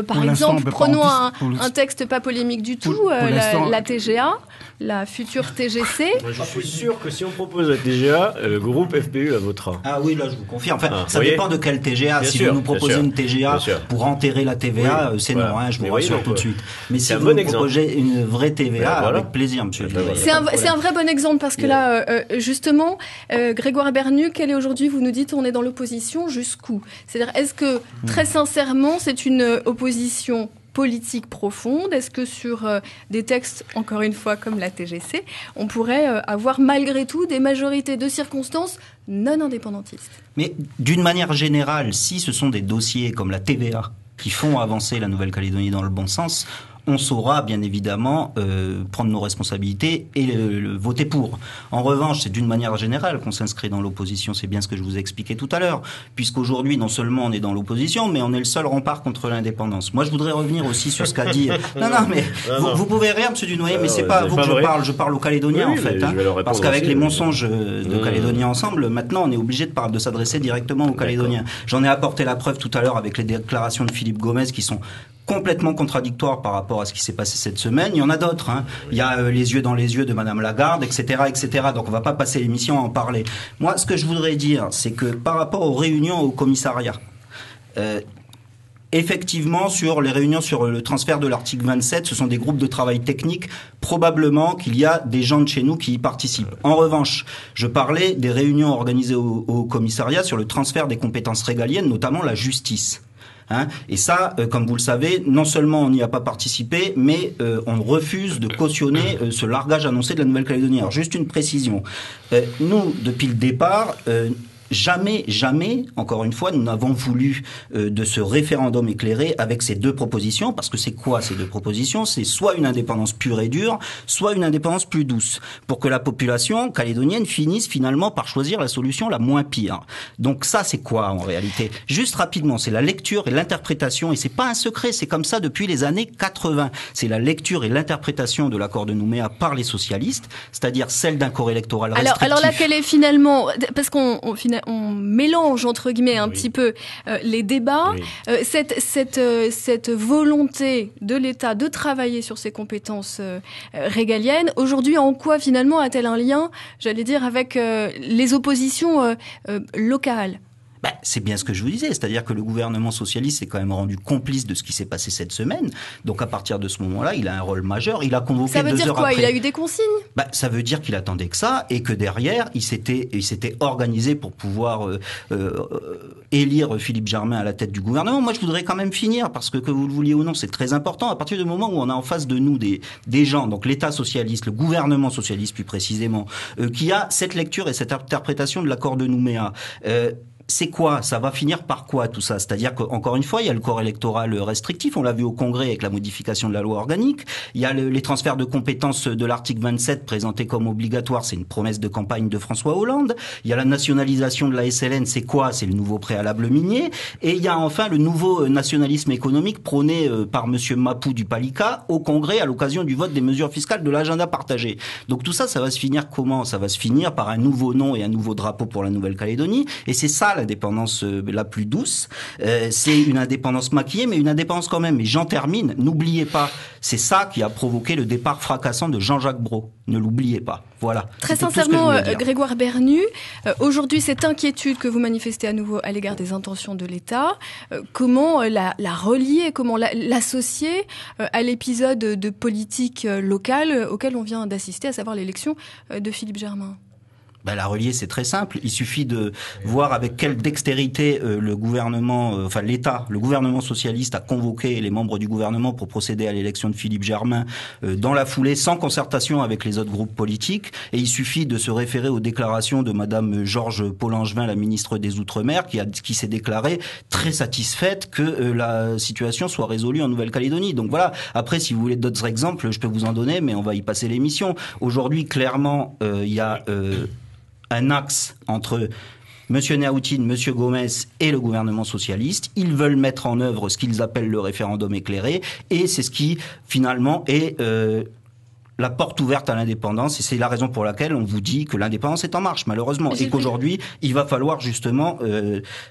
par exemple, prenons un texte pas polémique du tout, la TGA, la future TGC. Moi, je suis sûr que si on propose la TGA, le groupe FPU la votera. Ah oui, là je vous confirme. Enfin, ça dépend de quelle TGA. Si vous nous proposez une TGA pour enterrer la TVA, c'est non, je vous rassure tout de suite. Mais si vous nous proposez une vraie TVA, avec plaisir, monsieur. C'est un vrai bon exemple parce que là, justement, Grégoire Bernu, quelle est aujourd'hui, vous nous dites, on est dans l'opposition, jusqu'où? C'est-à-dire, est-ce que, très sincèrement, c'est une opposition politique profonde? Est-ce que sur des textes, encore une fois, comme la TGC, on pourrait avoir malgré tout des majorités de circonstances non indépendantistes? Mais d'une manière générale, si ce sont des dossiers comme la TVA qui font avancer la Nouvelle-Calédonie dans le bon sens, on saura bien évidemment prendre nos responsabilités et voter pour. En revanche, c'est d'une manière générale qu'on s'inscrit dans l'opposition, c'est bien ce que je vous ai expliqué tout à l'heure, puisqu'aujourd'hui, non seulement on est dans l'opposition, mais on est le seul rempart contre l'indépendance. Moi, je voudrais revenir aussi sur ce qu'a dit... Vous pouvez rire, monsieur Dunoyer, mais c'est pas à vous que je parle aux Calédoniens, en fait. Parce qu'avec les mensonges de Calédoniens ensemble, maintenant, on est obligé de s'adresser directement aux Calédoniens. J'en ai apporté la preuve tout à l'heure avec les déclarations de Philippe Gomez qui sont complètement contradictoire par rapport à ce qui s'est passé cette semaine. Il y en a d'autres. Il y a les yeux dans les yeux de Madame Lagarde, etc., etc. Donc on va pas passer l'émission à en parler. Moi, ce que je voudrais dire, c'est que par rapport aux réunions au commissariat, Effectivement, sur les réunions sur le transfert de l'article 27, ce sont des groupes de travail technique. Probablement qu'il y a des gens de chez nous qui y participent. En revanche, je parlais des réunions organisées au commissariat sur le transfert des compétences régaliennes, notamment la justice. Et ça, comme vous le savez, non seulement on n'y a pas participé, mais on refuse de cautionner ce largage annoncé de la Nouvelle-Calédonie. Alors, juste une précision. Nous, depuis le départ... Jamais, encore une fois, nous n'avons voulu de ce référendum éclairé avec ces deux propositions, parce que c'est quoi ces deux propositions ? C'est soit une indépendance pure et dure, soit une indépendance plus douce, pour que la population calédonienne finisse finalement par choisir la solution la moins pire. Donc ça, c'est quoi en réalité ? Juste rapidement, c'est la lecture et l'interprétation, et c'est pas un secret, c'est comme ça depuis les années 80. C'est la lecture et l'interprétation de l'accord de Nouméa par les socialistes, c'est-à-dire celle d'un corps électoral restrictif. Alors là, quelle est finalement, parce qu'on mélange entre guillemets un petit peu les débats, cette volonté de l'État de travailler sur ses compétences régaliennes, aujourd'hui en quoi finalement a-t-elle un lien, j'allais dire, avec les oppositions locales ? C'est bien ce que je vous disais, c'est-à-dire que le gouvernement socialiste s'est quand même rendu complice de ce qui s'est passé cette semaine. Donc à partir de ce moment-là, il a un rôle majeur. Il a convoqué 2 heures après. Ça veut dire quoi ? Il a eu des consignes ? Ça veut dire qu'il attendait que ça et que derrière, il s'était organisé pour pouvoir élire Philippe Germain à la tête du gouvernement. Moi, je voudrais quand même finir parce que vous le vouliez ou non, c'est très important. À partir du moment où on a en face de nous des gens, donc l'État socialiste, le gouvernement socialiste plus précisément, qui a cette lecture et cette interprétation de l'accord de Nouméa. C'est quoi ? Ça va finir par quoi tout ça ? C'est-à-dire qu'encore une fois, il y a le corps électoral restrictif, on l'a vu au Congrès avec la modification de la loi organique, il y a les transferts de compétences de l'article 27 présentés comme obligatoires, c'est une promesse de campagne de François Hollande, il y a la nationalisation de la SLN, c'est quoi ? C'est le nouveau préalable minier, et il y a enfin le nouveau nationalisme économique prôné par monsieur Mapou du Palika au Congrès à l'occasion du vote des mesures fiscales de l'agenda partagé. Donc tout ça, ça va se finir comment ? Ça va se finir par un nouveau nom et un nouveau drapeau pour la Nouvelle-Calédonie, et c'est ça l'indépendance la plus douce. C'est une indépendance maquillée, mais une indépendance quand même. Et j'en termine, n'oubliez pas, c'est ça qui a provoqué le départ fracassant de Jean-Jacques Brault. Ne l'oubliez pas. Voilà. Très sincèrement, Grégoire Bernu, aujourd'hui, cette inquiétude que vous manifestez à nouveau à l'égard des intentions de l'État, comment la relier, comment l'associer à l'épisode de politique locale auquel on vient d'assister, à savoir l'élection de Philippe Germain ? La relier, c'est très simple. Il suffit de voir avec quelle dextérité le gouvernement, l'État, le gouvernement socialiste a convoqué les membres du gouvernement pour procéder à l'élection de Philippe Germain dans la foulée, sans concertation avec les autres groupes politiques. Et il suffit de se référer aux déclarations de Madame Georges Paul-Angevin, la ministre des Outre-mer, qui s'est déclarée très satisfaite que la situation soit résolue en Nouvelle-Calédonie. Donc voilà. Après, si vous voulez d'autres exemples, je peux vous en donner, mais on va y passer l'émission. Aujourd'hui, clairement, il y a un axe entre M. Néaoutine, M. Gomez et le gouvernement socialiste. Ils veulent mettre en œuvre ce qu'ils appellent le référendum éclairé, et c'est ce qui, finalement, est la porte ouverte à l'indépendance, et c'est la raison pour laquelle on vous dit que l'indépendance est en marche, malheureusement, et qu'aujourd'hui, il va falloir justement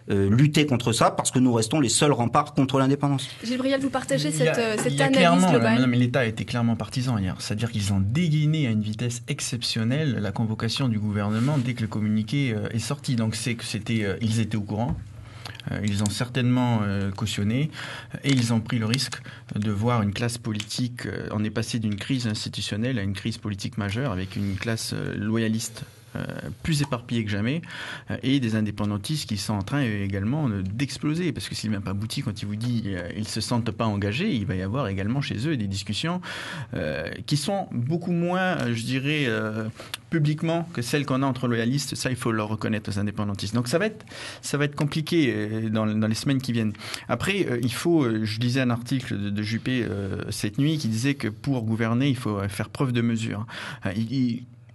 lutter contre ça, parce que nous restons les seuls remparts contre l'indépendance. Gilles Brial, vous partagez cette analyse globale ? Mais l'État a été clairement partisan hier, c'est-à-dire qu'ils ont dégainé à une vitesse exceptionnelle la convocation du gouvernement dès que le communiqué est sorti. Donc c'est que ils étaient au courant. Ils ont certainement cautionné et ils ont pris le risque de voir une classe politique. On est passé d'une crise institutionnelle à une crise politique majeure avec une classe loyaliste plus éparpillés que jamais, et des indépendantistes qui sont en train également d'exploser, parce que Sylvain Pabouty, quand il vous dit ils se sentent pas engagés, il va y avoir également chez eux des discussions qui sont beaucoup moins, je dirais, publiquement que celles qu'on a entre loyalistes. Ça, il faut le reconnaître aux indépendantistes. Donc ça va être compliqué dans les semaines qui viennent. Après, je lisais un article de Juppé cette nuit qui disait que pour gouverner, il faut faire preuve de mesure.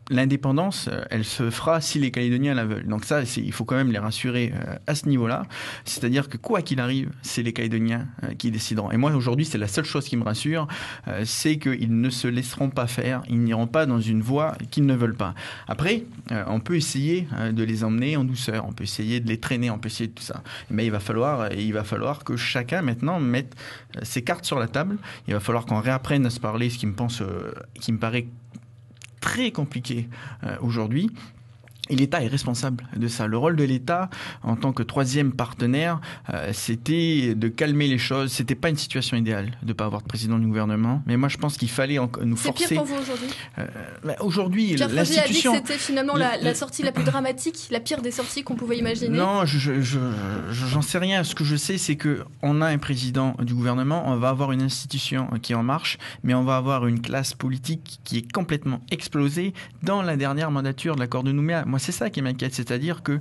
L'indépendance, elle se fera si les Calédoniens la veulent. Donc ça, il faut quand même les rassurer à ce niveau-là. C'est-à-dire que quoi qu'il arrive, c'est les Calédoniens qui décideront. Et moi, aujourd'hui, c'est la seule chose qui me rassure, c'est qu'ils ne se laisseront pas faire, ils n'iront pas dans une voie qu'ils ne veulent pas. Après, on peut essayer de les emmener en douceur, on peut essayer de les traîner, on peut essayer de tout ça. Mais il va falloir que chacun maintenant mette ses cartes sur la table. Il va falloir qu'on réapprenne à se parler, ce qui me paraît très compliqué aujourd'hui. Et l'État est responsable de ça. Le rôle de l'État, en tant que troisième partenaire, c'était de calmer les choses. C'était pas une situation idéale de pas avoir de président du gouvernement. Mais moi, je pense qu'il fallait nous forcer. C'est pire pour vous aujourd'hui. Aujourd'hui, Pierre l'institution. Frogier a dit que c'était finalement la sortie la plus dramatique, la pire des sorties qu'on pouvait imaginer. Non, j'en sais rien. Ce que je sais, c'est que on a un président du gouvernement, on va avoir une institution qui est en marche, mais on va avoir une classe politique qui est complètement explosée dans la dernière mandature de l'accord de Nouméa. Moi, c'est ça qui m'inquiète, c'est-à-dire que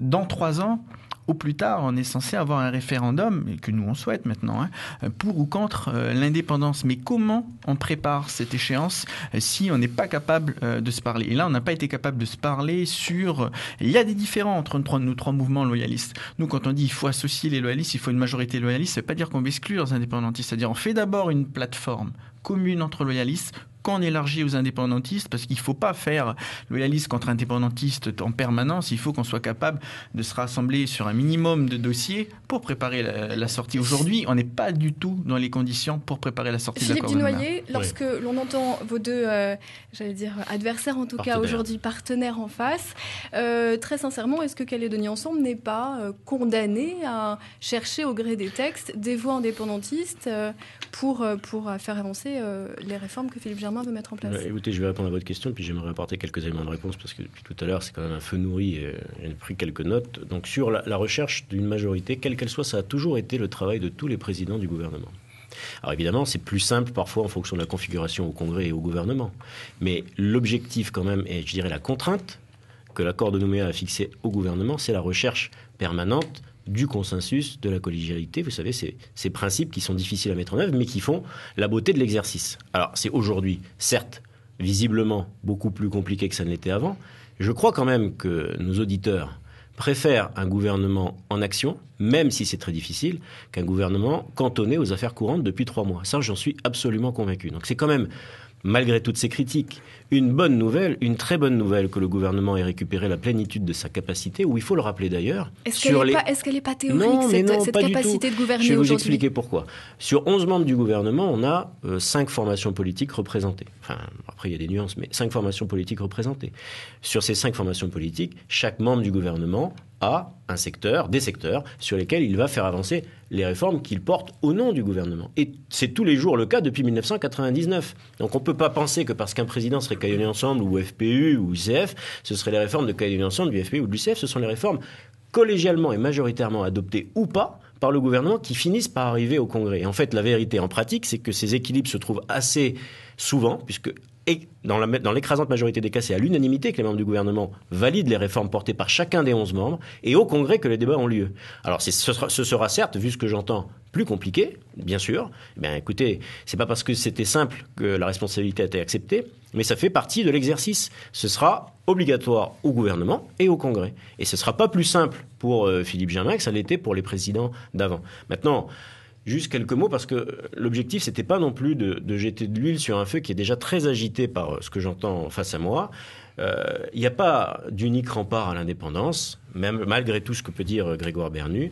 dans 3 ans, au plus tard, on est censé avoir un référendum, et que nous on souhaite maintenant, pour ou contre l'indépendance. Mais comment on prépare cette échéance si on n'est pas capable de se parler? Et là, on n'a pas été capable de se parler sur... Il y a des différends entre nos 3 mouvements loyalistes. Nous, quand on dit qu'il faut associer les loyalistes, il faut une majorité loyaliste, ça ne veut pas dire qu'on va exclure les indépendantistes. C'est-à-dire on fait d'abord une plateforme commune entre loyalistes, qu'on élargit aux indépendantistes, parce qu'il ne faut pas faire loyaliste contre indépendantiste en permanence, il faut qu'on soit capable de se rassembler sur un minimum de dossiers pour préparer la sortie. Aujourd'hui, on n'est pas du tout dans les conditions pour préparer la sortie de l'accord de Nouméa. Philippe Dunoyer, lorsque l'on entend vos deux, adversaires, en tout cas aujourd'hui partenaires en face, très sincèrement, est-ce que Calédonie Ensemble n'est pas condamné à chercher au gré des textes des voix indépendantistes pour faire avancer les réformes que Philippe Germain veut mettre en place? Écoutez, je vais répondre à votre question, puis j'aimerais apporter quelques éléments de réponse, parce que depuis tout à l'heure, c'est quand même un feu nourri, et j'ai pris quelques notes. Donc sur la recherche d'une majorité, quelle qu'elle soit, ça a toujours été le travail de tous les présidents du gouvernement. Alors évidemment, c'est plus simple parfois en fonction de la configuration au Congrès et au gouvernement. Mais l'objectif quand même, et je dirais la contrainte que l'accord de Nouméa a fixée au gouvernement, c'est la recherche permanente du consensus, de la collégialité, vous savez, ces principes qui sont difficiles à mettre en œuvre, mais qui font la beauté de l'exercice. Alors, c'est aujourd'hui, certes, visiblement beaucoup plus compliqué que ça ne l'était avant. Je crois quand même que nos auditeurs préfèrent un gouvernement en action, même si c'est très difficile, qu'un gouvernement cantonné aux affaires courantes depuis 3 mois. Ça, j'en suis absolument convaincu. Donc, c'est quand même, malgré toutes ces critiques, une bonne nouvelle, une très bonne nouvelle que le gouvernement ait récupéré la plénitude de sa capacité, où il faut le rappeler d'ailleurs... Est-ce qu'elle n'est pas théorique, cette capacité de gouverner aujourd'hui ? Je vais vous expliquer pourquoi. Sur 11 membres du gouvernement, on a 5 formations politiques représentées. Enfin, après il y a des nuances, mais 5 formations politiques représentées. Sur ces 5 formations politiques, chaque membre du gouvernement a des secteurs sur lesquels il va faire avancer les réformes qu'il porte au nom du gouvernement. Et c'est tous les jours le cas depuis 1999. Donc on ne peut pas penser que parce qu'un président serait Calédonie Ensemble ou FPU ou UCF, ce seraient les réformes de Calédonie Ensemble, du FPU ou de l'UCF. Ce sont les réformes collégialement et majoritairement adoptées ou pas par le gouvernement qui finissent par arriver au Congrès. Et en fait, la vérité en pratique, c'est que ces équilibres se trouvent assez souvent, puisque dans l'écrasante majorité des cas, c'est à l'unanimité que les membres du gouvernement valident les réformes portées par chacun des 11 membres, et au Congrès que les débats ont lieu. Alors ce sera certes, vu ce que j'entends, plus compliqué, bien sûr. Écoutez, c'est pas parce que c'était simple que la responsabilité a été acceptée, mais ça fait partie de l'exercice. Ce sera obligatoire au gouvernement et au Congrès. Et ce sera pas plus simple pour Philippe Germain que ça l'était pour les présidents d'avant. Maintenant, juste quelques mots, parce que l'objectif, c'était pas non plus de jeter de l'huile sur un feu qui est déjà très agité par ce que j'entends face à moi. Il n'y a pas d'unique rempart à l'indépendance, même malgré tout ce que peut dire Grégoire Bernu.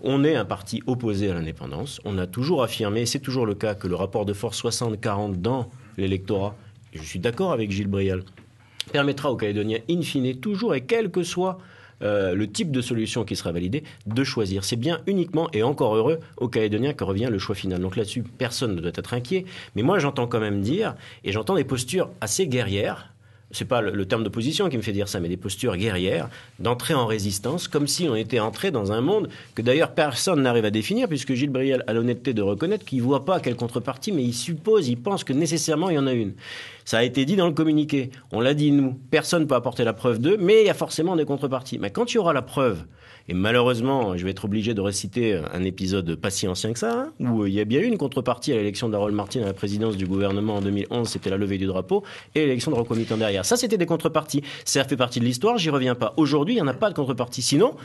On est un parti opposé à l'indépendance. On a toujours affirmé, et c'est toujours le cas, que le rapport de force 60-40 dans l'électorat, et je suis d'accord avec Gilles Brial, permettra aux Calédoniens, in fine, toujours et quel que soit le type de solution qui sera validée, de choisir. C'est bien uniquement, et encore heureux, aux Calédoniens que revient le choix final. Donc là-dessus, personne ne doit être inquiet. Mais moi, j'entends quand même dire, et j'entends des postures assez guerrières, c'est pas le terme d'opposition qui me fait dire ça, mais des postures guerrières, d'entrer en résistance, comme si on était entré dans un monde que d'ailleurs personne n'arrive à définir, puisque Gilles Brial a l'honnêteté de reconnaître qu'il ne voit pas quelle contrepartie, mais il pense que nécessairement il y en a une. Ça a été dit dans le communiqué, on l'a dit nous, personne ne peut apporter la preuve d'eux, mais il y a forcément des contreparties. Mais quand il y aura la preuve, et malheureusement, je vais être obligé de réciter un épisode pas si ancien que ça, où il y a bien eu une contrepartie à l'élection d'Harold Martin à la présidence du gouvernement en 2011, c'était la levée du drapeau, et l'élection de Rocco Mitterrand derrière. Ça, c'était des contreparties. Ça fait partie de l'histoire, j'y reviens pas. Aujourd'hui, il n'y en a pas de contrepartie. Sinon,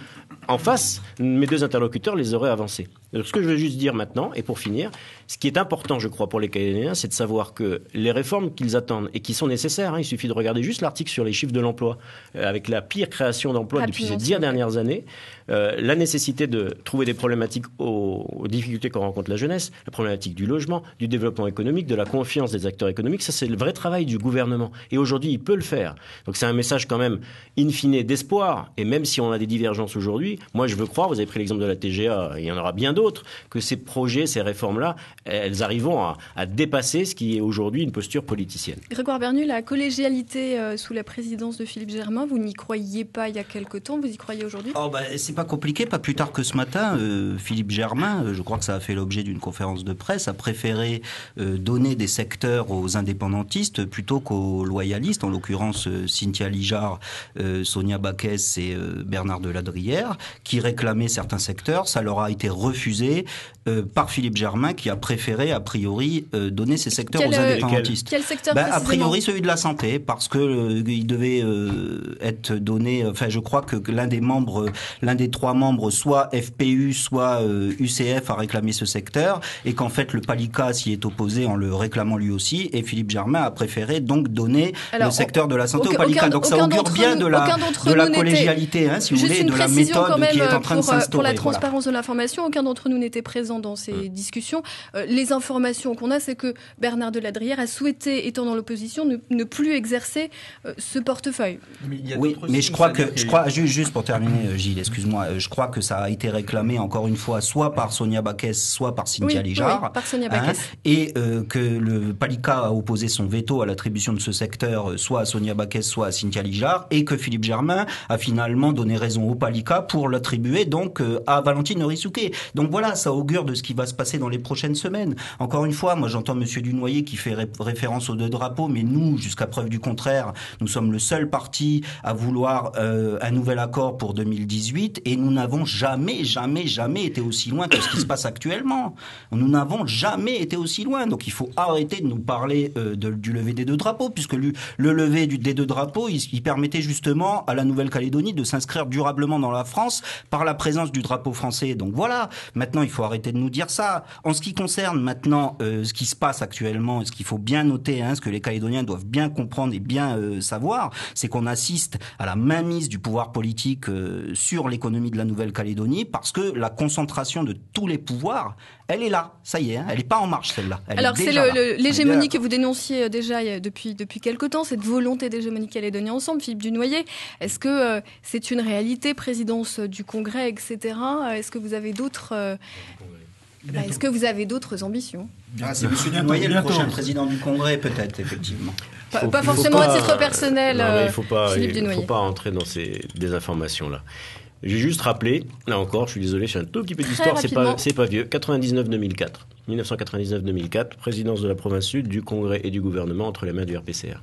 en face, mes 2 interlocuteurs les auraient avancés. Donc, ce que je veux juste dire maintenant, et pour finir, ce qui est important, je crois, pour les Calédoniens, c'est de savoir que les réformes qu'ils attendent, et qui sont nécessaires, il suffit de regarder juste l'article sur les chiffres de l'emploi, avec la pire création d'emplois depuis ces 10 dernières années, la nécessité de trouver des problématiques aux difficultés qu'on rencontre la jeunesse, la problématique du logement, du développement économique, de la confiance des acteurs économiques, ça c'est le vrai travail du gouvernement. Et aujourd'hui, peut le faire. Donc c'est un message quand même in fine d'espoir. Et même si on a des divergences aujourd'hui, moi je veux croire, vous avez pris l'exemple de la TGA, et il y en aura bien d'autres, que ces projets, ces réformes-là, elles arriveront à dépasser ce qui est aujourd'hui une posture politicienne. Grégoire Bernu, la collégialité sous la présidence de Philippe Germain, vous n'y croyiez pas il y a quelque temps, vous y croyez aujourd'hui ? C'est pas compliqué, pas plus tard que ce matin, Philippe Germain, je crois que ça a fait l'objet d'une conférence de presse, a préféré donner des secteurs aux indépendantistes plutôt qu'aux loyalistes, en l'occurrence Cynthia Lijard, Sonia Backès et Bernard Deladrière, qui réclamaient certains secteurs. Ça leur a été refusé par Philippe Germain, qui a préféré, a priori, donner ces secteurs aux indépendantistes. Quel secteur A priori, celui de la santé, parce que il devait être donné. Enfin, je crois que l'un des 3 membres, soit FPU, soit UCF, a réclamé ce secteur, et qu'en fait le PALICA s'y est opposé en le réclamant lui aussi, et Philippe Germain a préféré donc donner le secteur de la santé au PALICA. Donc ça augure bien de la collégialité, si vous voulez, de la méthode qui est en train de s'instaurer. Pour la transparence de l'information, aucun d'entre nous n'était présent dans ces discussions. Les informations qu'on a, c'est que Bernard Deladrière a souhaité, étant dans l'opposition, ne plus exercer ce portefeuille. Mais je crois juste pour terminer, Gilles, excuse-moi, je crois que ça a été réclamé encore une fois soit par Sonia Backès, soit par Cynthia Lijard, par Sonia Backès. Et que le PALICA a opposé son veto à l'attribution de ce secteur, soit à Sonia Backès, soit à Cynthia Lijard, et que Philippe Germain a finalement donné raison au PALICA pour l'attribuer donc à Valentine Norisuke. Donc voilà, ça augure de ce qui va se passer dans les prochaines semaines. Encore une fois, moi j'entends Monsieur Dunoyer qui fait référence aux 2 drapeaux, mais nous, jusqu'à preuve du contraire, nous sommes le seul parti à vouloir un nouvel accord pour 2018, et nous n'avons jamais été aussi loin que ce qui se passe actuellement. Nous n'avons jamais été aussi loin. Donc il faut arrêter de nous parler du lever des 2 drapeaux, puisque le lever des 2 drapeaux, il permettait justement à la Nouvelle-Calédonie de s'inscrire durablement dans la France par la présence du drapeau français. Donc voilà, maintenant il faut arrêter de nous dire ça. En ce qui concerne maintenant ce qui se passe actuellement, et ce qu'il faut bien noter, ce que les Calédoniens doivent bien comprendre et bien savoir, c'est qu'on assiste à la mainmise du pouvoir politique sur l'économie de la Nouvelle-Calédonie, parce que la concentration de tous les pouvoirs, elle est là, ça y est, elle n'est pas en marche celle-là. Alors c'est l'hégémonie que vous dénonciez déjà depuis quelque temps, cette volonté d'hégémonie calédonienne ensemble, Philippe Dunoyer. Est-ce que c'est une réalité, présidence du Congrès, etc. Est-ce que vous avez d'autres ambitions ? C'est M. Dunoyer le prochain président du Congrès, peut-être, effectivement. Pas forcément à titre personnel, il Philippe Dunoyer. Il ne faut pas rentrer dans ces désinformations-là. J'ai juste rappelé, là encore, je suis désolé, je fais un tout petit peu d'histoire, c'est pas vieux, 1999-2004, présidence de la province sud, du Congrès et du gouvernement entre les mains du RPCR.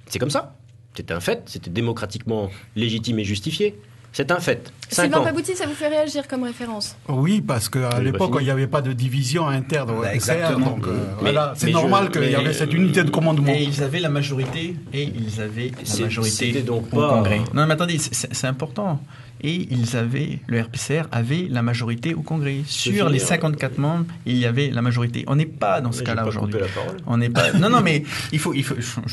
C'est comme ça. C'était un fait, c'était démocratiquement légitime et justifié. C'est un fait. Sylvain Pabouty, ça vous fait réagir comme référence ? Oui, parce qu'à l'époque, il n'y avait pas de division interne au RPCR. Donc, c'est normal qu'il y avait cette unité de commandement. Et ils avaient la majorité. C'était donc au Congrès. Non, mais attendez, c'est important. Et le RPCR avait la majorité au Congrès. Sur les 54 membres, il y avait la majorité. On n'est pas dans ce cas-là aujourd'hui. On n'est pas. Non, mais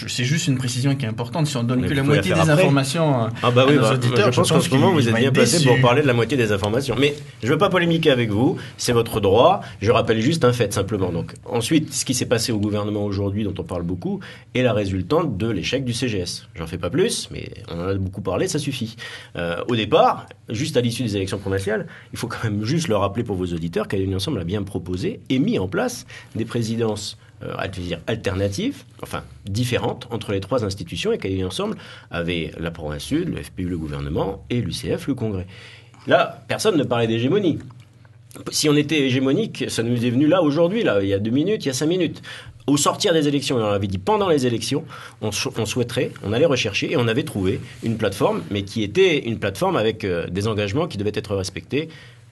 c'est juste une précision qui est importante. Si on donne que la moitié des informations à nos auditeurs, je pense qu'en ce moment vous êtes bien placé pour parler de la moitié des informations. Mais je ne veux pas polémiquer avec vous. C'est votre droit. Je rappelle juste un fait simplement. Donc ensuite, ce qui s'est passé au gouvernement aujourd'hui, dont on parle beaucoup, est la résultante de l'échec du CGS. J'en fais pas plus, mais on en a beaucoup parlé. Ça suffit. Au départ, juste à l'issue des élections provinciales, il faut quand même juste le rappeler pour vos auditeurs qu'Calédonie Ensemble a bien proposé et mis en place des présidences alternatives, enfin différentes entre les 3 institutions, et Calédonie Ensemble avait la province sud, le FPU, le gouvernement, et l'UCF, le Congrès. Là, personne ne parlait d'hégémonie. Si on était hégémonique, ça nous est venu là aujourd'hui, il y a 2 minutes, il y a 5 minutes. Au sortir des élections, et on l'avait dit pendant les élections, on allait rechercher, et on avait trouvé une plateforme, mais qui était une plateforme avec des engagements qui devaient être respectés.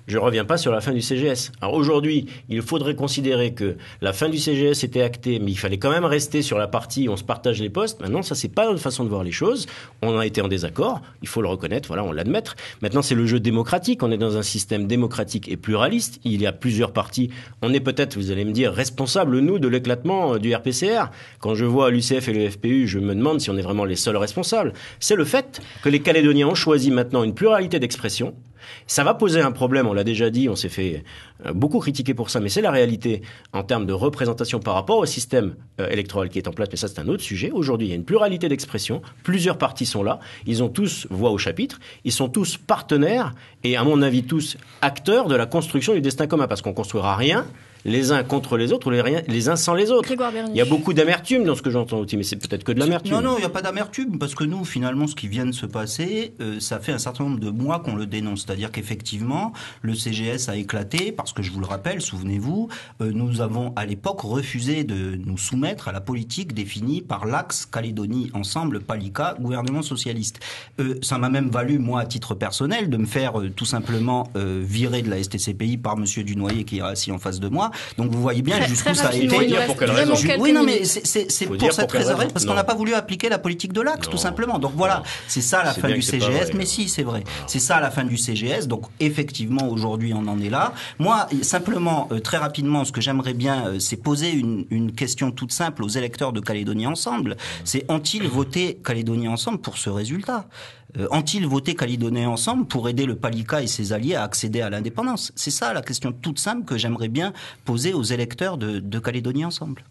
Je ne reviens pas sur la fin du CGS. Alors aujourd'hui, il faudrait considérer que la fin du CGS était actée, mais il fallait quand même rester sur la partie où on se partage les postes. Maintenant, ça, c'est pas notre façon de voir les choses. On a été en désaccord, il faut le reconnaître, voilà, on l'admettre. Maintenant, c'est le jeu démocratique. On est dans un système démocratique et pluraliste. Il y a plusieurs partis. On est peut-être, vous allez me dire, responsables, nous, de l'éclatement du RPCR. Quand je vois l'UCF et le FPU, je me demande si on est vraiment les seuls responsables. C'est le fait que les Calédoniens ont choisi maintenant une pluralité d'expression, Ça va poser un problème, on l'a déjà dit, on s'est fait beaucoup critiquer pour ça, mais c'est la réalité en termes de représentation par rapport au système électoral qui est en place, mais ça c'est un autre sujet. Aujourd'hui, il y a une pluralité d'expression, plusieurs partis sont là, ils ont tous voix au chapitre, ils sont tous partenaires et à mon avis tous acteurs de la construction du destin commun, parce qu'on ne construira rien les uns contre les autres ou les uns sans les autres. Grégoire Berniche. Il y a beaucoup d'amertume dans ce que j'entends aussi, mais c'est peut-être que de l'amertume. Non, il n'y a pas d'amertume, parce que nous, finalement, ce qui vient de se passer, ça fait un certain nombre de mois qu'on le dénonce. C'est-à-dire qu'effectivement, le CGS a éclaté, parce que je vous le rappelle, souvenez-vous, nous avons à l'époque refusé de nous soumettre à la politique définie par l'axe Calédonie Ensemble, PALICA, gouvernement socialiste. Ça m'a même valu, moi, à titre personnel, de me faire tout simplement virer de la STCPI par monsieur Dunoyer qui est assis en face de moi. Donc vous voyez bien jusqu'où ça a été. Pour quelle raison ? Oui, non, mais c'est pour cette raison, parce qu'on n'a pas voulu appliquer la politique de l'axe, tout simplement. Donc voilà, c'est ça la fin du CGS. Mais si, c'est vrai. C'est ça la fin du CGS. Donc effectivement, aujourd'hui, on en est là. Moi, simplement, très rapidement, ce que j'aimerais bien, c'est poser une question toute simple aux électeurs de Calédonie Ensemble. C'est ont-ils voté Calédonie Ensemble pour ce résultat ? Ont-ils voté Calédonie Ensemble pour aider le PALICA et ses alliés à accéder à l'indépendance ? C'est ça la question toute simple que j'aimerais bien poser aux électeurs de Calédonie Ensemble.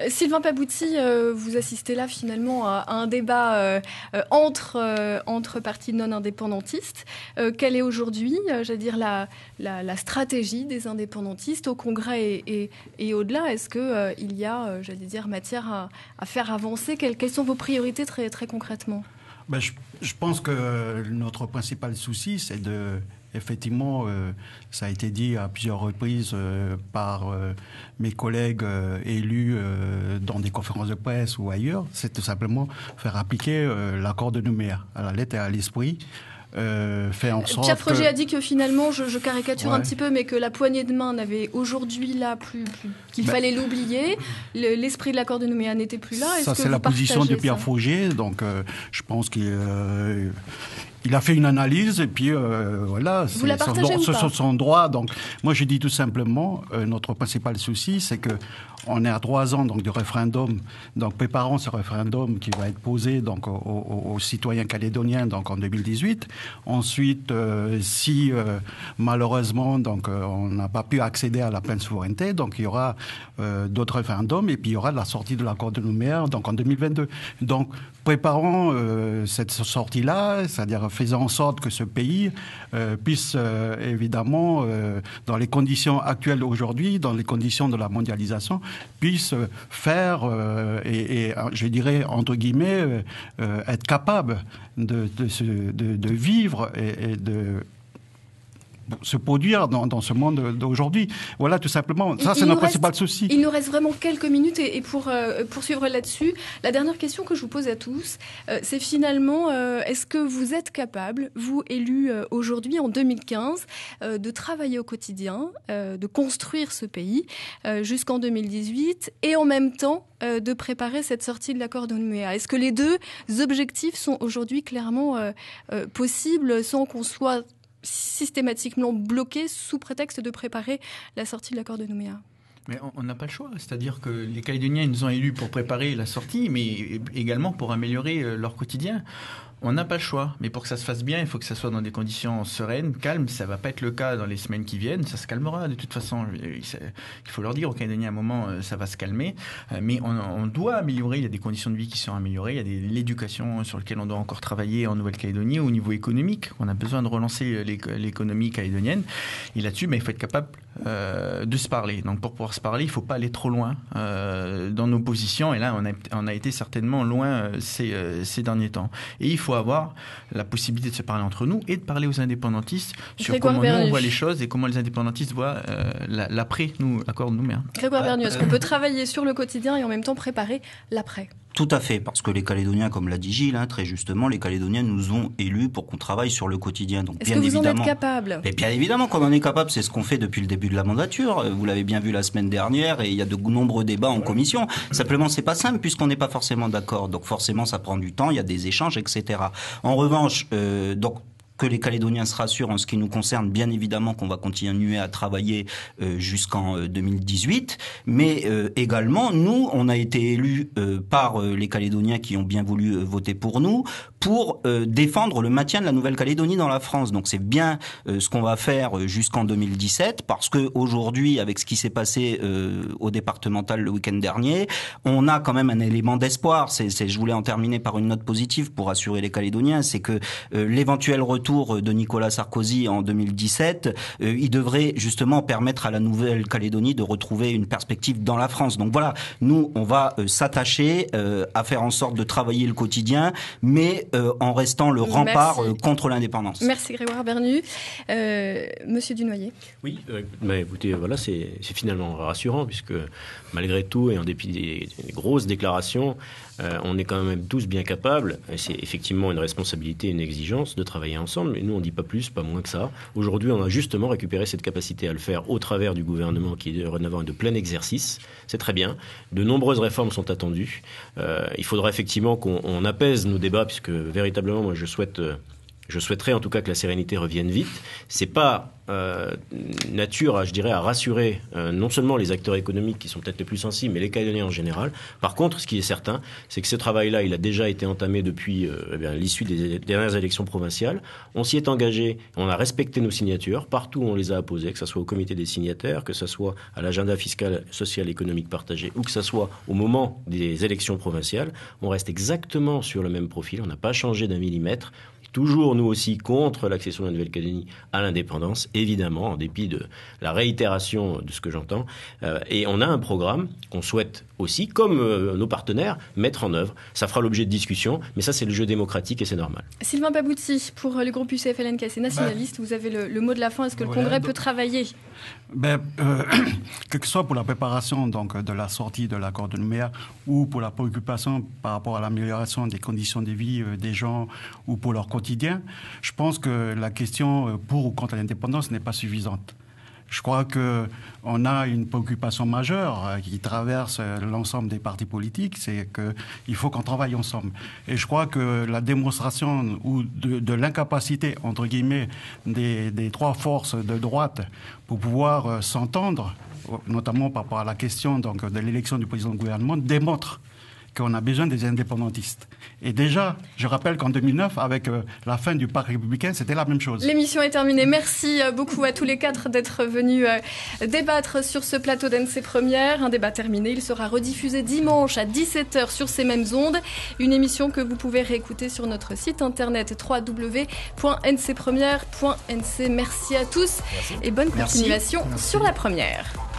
Sylvain Pabouty, vous assistez là finalement à un débat entre partis non indépendantistes. Quelle est aujourd'hui, j'allais dire, la stratégie des indépendantistes au Congrès et au-delà ? Est-ce qu'il y a, j'allais dire, matière à faire avancer ? Quelles sont vos priorités très, très concrètement ? Je pense que notre principal souci, c'est effectivement, ça a été dit à plusieurs reprises par mes collègues élus dans des conférences de presse ou ailleurs, c'est tout simplement faire appliquer l'accord de Nouméa à la lettre et à l'esprit. Faire en sorte Pierre Frogier a dit que finalement, je caricature un petit peu, mais que la poignée de main n'avait aujourd'hui là plus qu'il fallait l'oublier. L'esprit de l'accord de Nouméa n'était plus là. Ça, c'est la position de Pierre Frogier. Donc, je pense qu'il a fait une analyse et puis voilà. Vous la partagez ou pas ? C'est son droit. Donc, moi, je dis tout simplement, notre principal souci, c'est que on est à 3 ans donc du référendum. Donc, préparons ce référendum qui va être posé donc aux citoyens calédoniens donc en 2018. Ensuite, si malheureusement donc on n'a pas pu accéder à la pleine souveraineté, donc il y aura d'autres référendums et puis il y aura la sortie de l'accord de Nouméa donc en 2022. Donc, préparons cette sortie-là, c'est-à-dire faisons en sorte que ce pays puisse évidemment, dans les conditions actuelles aujourd'hui, dans les conditions de la mondialisation, puisse faire et je dirais entre guillemets être capable de vivre et de se produire dans ce monde d'aujourd'hui. Voilà, tout simplement. Ça, c'est notre principal souci. Il nous reste vraiment quelques minutes et pour poursuivre là-dessus, la dernière question que je vous pose à tous, c'est finalement, est-ce que vous êtes capable, vous, élus aujourd'hui, en 2015, de travailler au quotidien, de construire ce pays jusqu'en 2018 et en même temps de préparer cette sortie de l'accord de Nouméa ? Est-ce que les deux objectifs sont aujourd'hui clairement possibles sans qu'on soit systématiquement bloqué sous prétexte de préparer la sortie de l'accord de Nouméa ? Mais on n'a pas le choix. C'est-à-dire que les Calédoniens nous ont élus pour préparer la sortie, mais également pour améliorer leur quotidien. On n'a pas le choix, mais pour que ça se fasse bien, il faut que ça soit dans des conditions sereines, calmes. Ça ne va pas être le cas dans les semaines qui viennent. Ça se calmera de toute façon. Il faut leur dire aux Calédoniens à un moment, ça va se calmer. Mais on doit améliorer. Il y a des conditions de vie qui sont améliorées. Il y a l'éducation sur laquelle on doit encore travailler en Nouvelle-Calédonie au niveau économique. On a besoin de relancer l'économie calédonienne. Et là-dessus, il faut être capable de se parler. Donc pour pouvoir se parler, il ne faut pas aller trop loin dans nos positions. Et là, on a été certainement loin ces derniers temps. Et il faut avoir la possibilité de se parler entre nous et de parler aux indépendantistes sur comment nous on voit les choses et comment les indépendantistes voient l'après accord de Nouméa. Grégoire Berniche, est-ce qu'on peut travailler sur le quotidien et en même temps préparer l'après ? Tout à fait, parce que les Calédoniens, comme l'a dit Gilles, très justement, les Calédoniens nous ont élus pour qu'on travaille sur le quotidien. Donc, est-ce que vous en êtes capable ? Mais bien évidemment qu'on en est capable, c'est ce qu'on fait depuis le début de la mandature. Vous l'avez bien vu la semaine dernière et il y a de nombreux débats en commission. Simplement, c'est pas simple puisqu'on n'est pas forcément d'accord. Donc forcément, ça prend du temps, il y a des échanges, etc. En revanche, donc que les Calédoniens se rassurent en ce qui nous concerne, bien évidemment qu'on va continuer à travailler jusqu'en 2018, mais également, nous, on a été élus par les Calédoniens qui ont bien voulu voter pour nous, pour défendre le maintien de la Nouvelle-Calédonie dans la France. Donc c'est bien ce qu'on va faire jusqu'en 2017, parce que aujourd'hui, avec ce qui s'est passé au départemental le week-end dernier, on a quand même un élément d'espoir. Je voulais en terminer par une note positive pour rassurer les Calédoniens, c'est que l'éventuel retour de Nicolas Sarkozy en 2017, il devrait justement permettre à la Nouvelle-Calédonie de retrouver une perspective dans la France. Donc voilà, nous, on va s'attacher à faire en sorte de travailler le quotidien, mais en restant le rempart contre l'indépendance. Merci Grégoire Bernu. Monsieur Dunoyer. Oui, écoutez, voilà, c'est finalement rassurant, puisque malgré tout, et en dépit des grosses déclarations, on est quand même tous bien capables, et c'est effectivement une responsabilité, une exigence, de travailler ensemble, mais nous on ne dit pas plus, pas moins que ça. Aujourd'hui, on a justement récupéré cette capacité à le faire au travers du gouvernement qui est dorénavant de plein exercice. C'est très bien. De nombreuses réformes sont attendues. Il faudra effectivement qu'on apaise nos débats, puisque véritablement, moi je souhaiterais en tout cas que la sérénité revienne vite. C'est pas nature, à rassurer non seulement les acteurs économiques qui sont peut-être les plus sensibles, mais les Calédoniens en général. Par contre, ce qui est certain, c'est que ce travail-là, il a déjà été entamé depuis l'issue des dernières élections provinciales. On s'y est engagé, on a respecté nos signatures, partout où on les a apposées, que ce soit au comité des signataires, que ce soit à l'agenda fiscal, social, économique partagé, ou que ce soit au moment des élections provinciales. On reste exactement sur le même profil, on n'a pas changé d'un millimètre. Toujours, nous aussi, contre l'accession de la Nouvelle-Calédonie à l'indépendance, évidemment, en dépit de la réitération de ce que j'entends. Et on a un programme qu'on souhaite aussi, comme nos partenaires, mettre en œuvre. Ça fera l'objet de discussions, mais ça, c'est le jeu démocratique et c'est normal. Sylvain Babouty, pour le groupe UCF-LNK, c'est nationaliste. Vous avez le mot de la fin. Est-ce que le Congrès peut travailler ? Que ce soit pour la préparation donc, de la sortie de l'accord de Nouméa ou pour la préoccupation par rapport à l'amélioration des conditions de vie des gens ou pour leur quotidien, je pense que la question pour ou contre l'indépendance n'est pas suffisante. Je crois qu'on a une préoccupation majeure qui traverse l'ensemble des partis politiques, c'est qu'il faut qu'on travaille ensemble. Et je crois que la démonstration de l'incapacité, entre guillemets, des trois forces de droite pour pouvoir s'entendre, notamment par rapport à la question donc, de l'élection du président du gouvernement, démontre qu'on a besoin des indépendantistes. Et déjà, je rappelle qu'en 2009, avec la fin du parc républicain, c'était la même chose. L'émission est terminée. Merci beaucoup à tous les quatre d'être venus débattre sur ce plateau d'NC Première. Un débat terminé. Il sera rediffusé dimanche à 17h sur ces mêmes ondes. Une émission que vous pouvez réécouter sur notre site internet www.ncpremière.nc. Merci à tous et bonne continuation sur La Première.